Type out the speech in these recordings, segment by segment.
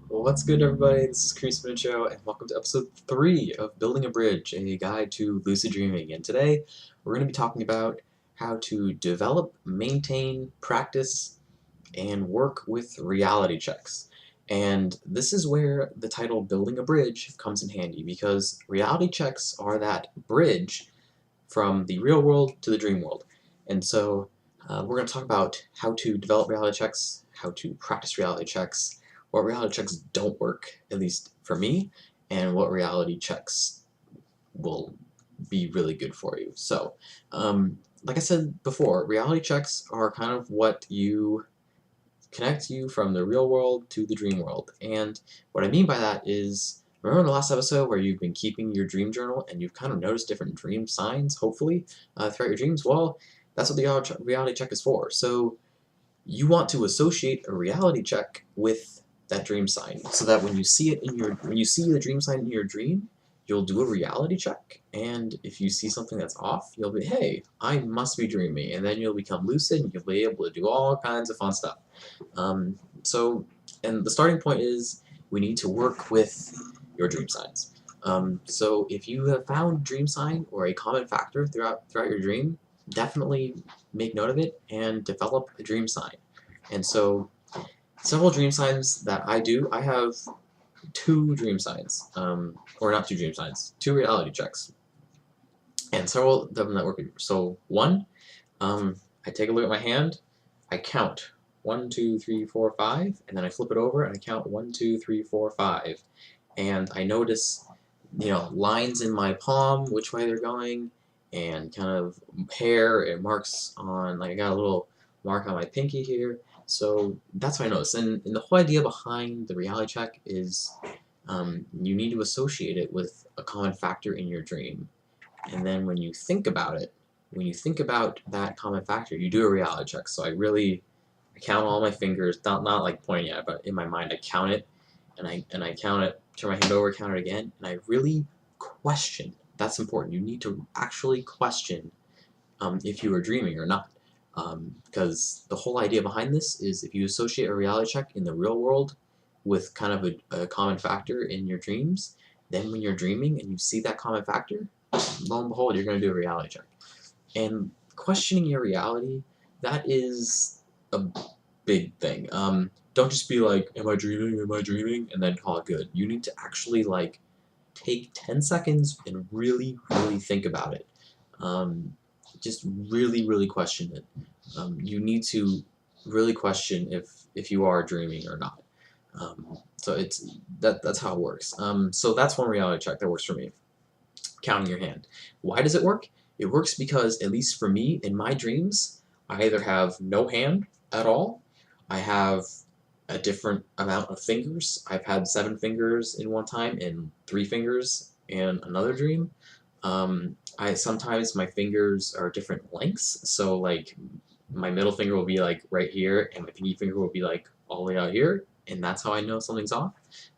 Well, what's good, everybody? This is Chris Minicho, and welcome to episode 3 of Building a Bridge, a guide to lucid dreaming. And today, we're going to be talking about how to develop, maintain, practice, and work with reality checks. And this is where the title Building a Bridge comes in handy, because reality checks are that bridge from the real world to the dream world. And so, we're going to talk about how to develop reality checks, how to practice reality checks, what reality checks don't work, at least for me, and what reality checks will be really good for you. So, like I said before, reality checks are kind of what you connect you from the real world to the dream world. And what I mean by that is, remember in the last episode where you've been keeping your dream journal and you've kind of noticed different dream signs, hopefully, throughout your dreams? Well, that's what the reality check is for. So you want to associate a reality check with that dream sign, so that when you see the dream sign in your dream, you'll do a reality check, and if you see something that's off, you'll be, hey, I must be dreaming, and then you'll become lucid and you'll be able to do all kinds of fun stuff. Um, so, and the starting point is we need to work with your dream signs. So if you have found dream sign or a common factor throughout your dream, definitely make note of it and develop a dream sign. And so, several dream signs that I have two dream signs, or not two dream signs, two reality checks, and several of them that work. So one, I take a look at my hand, I count 1, 2, 3, 4, 5, and then I flip it over and I count 1, 2, 3, 4, 5, and I notice, lines in my palm, which way they're going, and kind of hair and marks on, like I got a little mark on my pinky here. So that's what I notice. And the whole idea behind the reality check is, you need to associate it with a common factor in your dream. And then when you think about it, when you think about that common factor, you do a reality check. So I count all my fingers, not like pointing at it, but in my mind I count it, and I count it, turn my hand over, count it again, and I really question. That's important. You need to actually question, if you are dreaming or not. Because the whole idea behind this is, if you associate a reality check in the real world with kind of a common factor in your dreams, then when you're dreaming and you see that common factor, lo and behold, you're going to do a reality check. And questioning your reality, that is a big thing. Don't just be like, am I dreaming, am I dreaming, and then call it good. You need to actually, like, take 10 seconds and really, really think about it. Just really, really question it. You need to really question if you are dreaming or not. So that's how it works. So that's one reality check that works for me. Counting your hand. Why does it work? It works because, at least for me, in my dreams, I either have no hand at all, I have a different amount of fingers. I've had 7 fingers in one time and 3 fingers in another dream. I sometimes my fingers are different lengths, so like my middle finger will be like right here, and my pinky finger will be like all the way out here, and that's how I know something's off.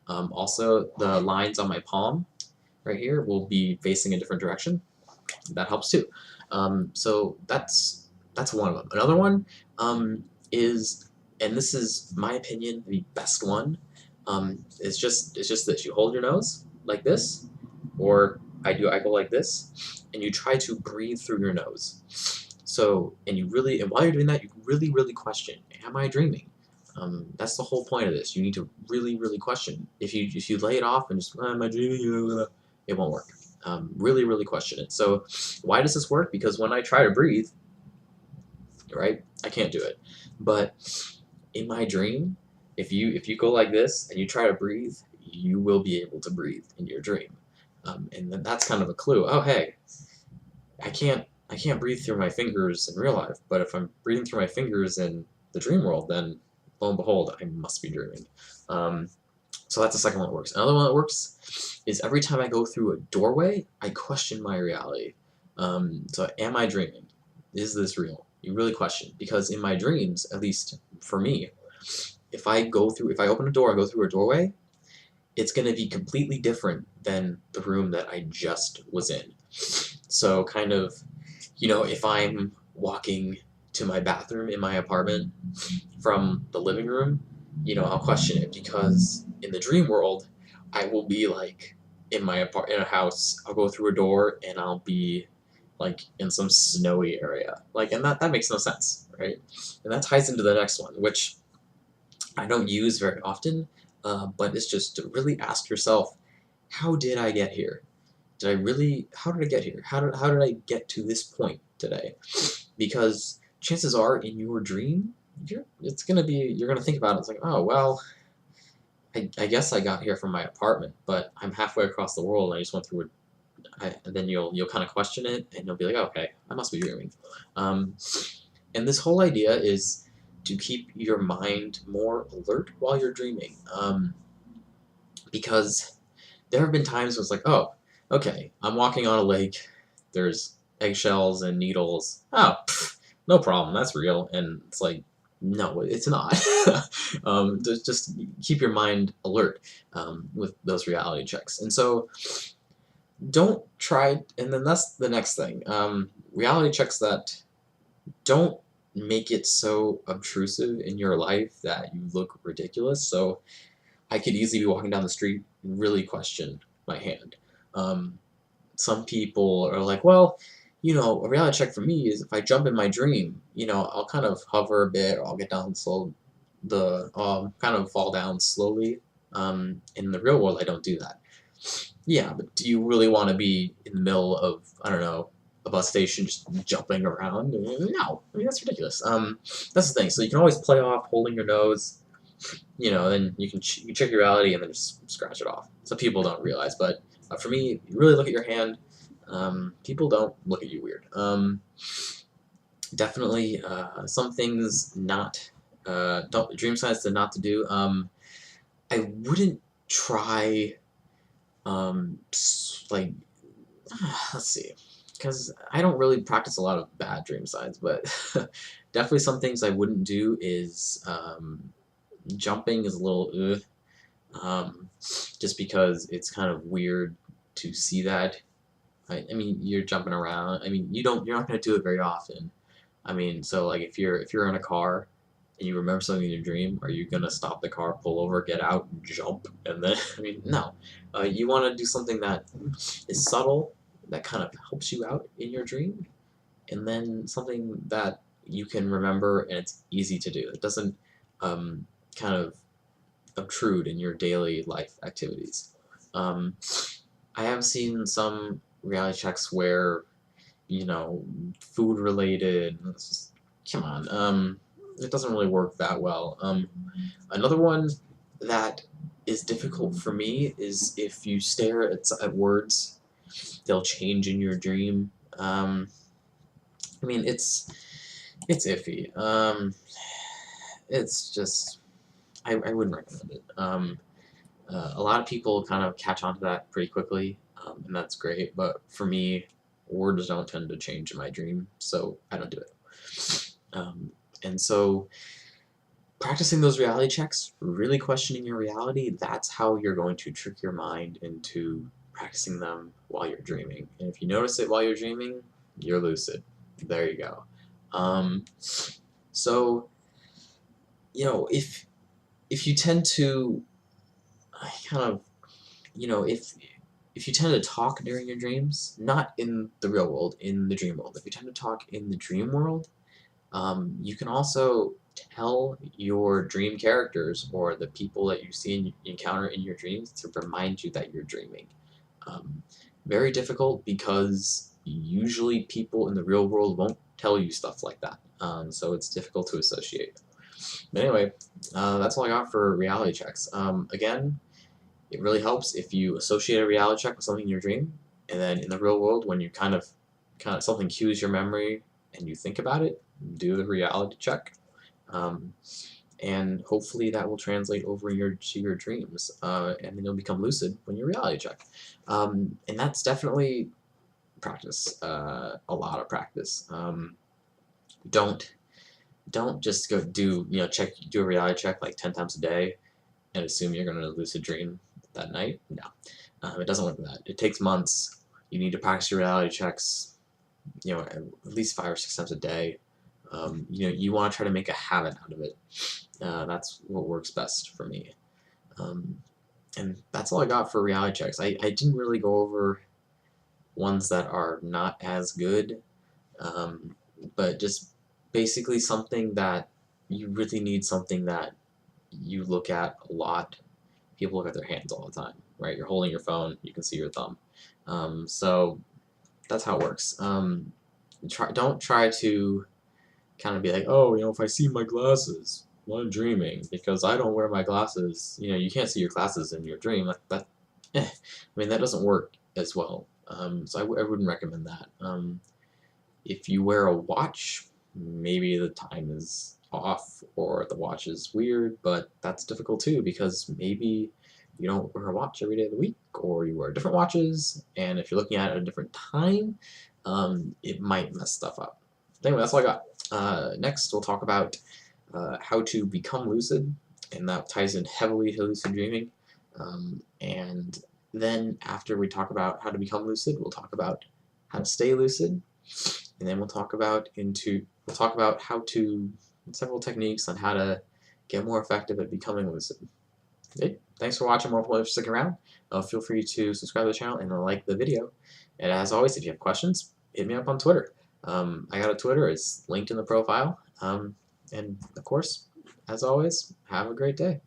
Also, the lines on my palm right here will be facing a different direction. That helps too. So that's one of them. Another one, is, and this is my opinion, the best one. It's just this: you hold your nose like this, or I go like this, and you try to breathe through your nose. So, and while you're doing that, you really, really question: am I dreaming? That's the whole point of this. You need to really, really question. If you lay it off and just, am I dreaming? It won't work. Really, really question it. So, why does this work? Because when I try to breathe, right, I can't do it. But in my dream, if you go like this and you try to breathe, you will be able to breathe in your dream. And then that's kind of a clue. Oh, hey, I can't breathe through my fingers in real life, but if I'm breathing through my fingers in the dream world, then lo and behold, I must be dreaming. Um, so that's the second one that works. Another one that works is, every time I go through a doorway, I question my reality. So am I dreaming? Is this real? You really question, because in my dreams, at least for me, if I open a door and go through a doorway, it's going to be completely different than the room that I just was in. So kind of, if I'm walking to my bathroom in my apartment from the living room, I'll question it, because in the dream world, I will be like in in a house. I'll go through a door and I'll be like in some snowy area. Like, and that makes no sense, right? And that ties into the next one, which I don't use very often, but it's just to really ask yourself, how did I get here? How did I get here? How did I get to this point today? Because chances are in your dream, you're gonna think about it. It's like, oh well, I guess I got here from my apartment, but I'm halfway across the world and I just went through and then you'll kind of question it and you'll be like, okay, I must be dreaming. Um, and this whole idea is to keep your mind more alert while you're dreaming, because there have been times when it's like, oh, okay, I'm walking on a lake, there's eggshells and needles. Oh, pff, no problem, that's real. And it's like, no, it's not. Just keep your mind alert with those reality checks. And so don't try, and then that's the next thing. Reality checks that don't make it so obtrusive in your life that you look ridiculous. So I could easily be walking down the street and really question my hand. Um, some people are like, well, a reality check for me is if I jump in my dream, I'll kind of hover a bit, or I'll get down slow, kind of fall down slowly. In the real world, I don't do that. Yeah, but do you really want to be in the middle of, I don't know, a bus station just jumping around? No, I mean that's ridiculous. That's the thing. So you can always play off holding your nose, then you can you check your reality and then just scratch it off. Some people don't realize, but for me, you really look at your hand. People don't look at you weird. Definitely, some things not don't dream science to not to do. I wouldn't try like let's see, because I don't really practice a lot of bad dream science, but definitely some things I wouldn't do is jumping is a little just because it's kind of weird to see that. I mean, you're jumping around. I mean, you're not going to do it very often. I mean, so like if you're in a car and you remember something in your dream, are you going to stop the car, pull over, get out, and jump, and then I mean, no. You want to do something that is subtle, that kind of helps you out in your dream, and then something that you can remember and it's easy to do. It doesn't kind of obtrude in your daily life activities. Um, I have seen some reality checks where, food related. Come on, it doesn't really work that well. Another one that is difficult for me is if you stare at words, they'll change in your dream. I mean, it's iffy. It's just I wouldn't recommend it. A lot of people kind of catch on to that pretty quickly, and that's great. But for me, words don't tend to change in my dream, so I don't do it. And so practicing those reality checks, really questioning your reality, that's how you're going to trick your mind into practicing them while you're dreaming. And if you notice it while you're dreaming, you're lucid. There you go. So, if you tend to kind of, if you tend to talk during your dreams, not in the real world, in the dream world, if you tend to talk in the dream world, you can also tell your dream characters or the people that you see and encounter in your dreams to remind you that you're dreaming. Um, Very difficult because usually people in the real world won't tell you stuff like that. So it's difficult to associate. But anyway, that's all I got for reality checks. Again, it really helps if you associate a reality check with something in your dream, and then in the real world, when you kind of something cues your memory and you think about it, do the reality check, um, and hopefully that will translate over to your dreams, and then you'll become lucid when you reality check. And that's definitely practice, a lot of practice. Don't don't just go do a reality check like 10 times a day and assume you're going to lucid dream that night. No, it doesn't work like that. It takes months. You need to practice your reality checks, at least 5 or 6 times a day. You want to try to make a habit out of it. That's what works best for me. And that's all I got for reality checks. I didn't really go over ones that are not as good, um, but just basically something that you really need, something that you look at a lot. People look at their hands all the time, right? You're holding your phone, you can see your thumb. So that's how it works. Don't try to kind of be like, oh, if I see my glasses, well, I'm dreaming because I don't wear my glasses. You can't see your glasses in your dream. Like that, I mean, that doesn't work as well. So I wouldn't recommend that. If you wear a watch, maybe the time is off or the watch is weird, but that's difficult too because maybe you don't wear a watch every day of the week or you wear different watches, and if you're looking at it at a different time, it might mess stuff up. Anyway, that's all I got. Next, we'll talk about how to become lucid, and that ties in heavily to lucid dreaming. And then after we talk about how to become lucid, we'll talk about how to stay lucid, and then we'll talk about how to several techniques on how to get more effective at becoming lucid. Okay, thanks for watching. More for sticking around. Feel free to subscribe to the channel and like the video. And as always, if you have questions, hit me up on Twitter. I got a Twitter. It's linked in the profile. And of course, as always, have a great day.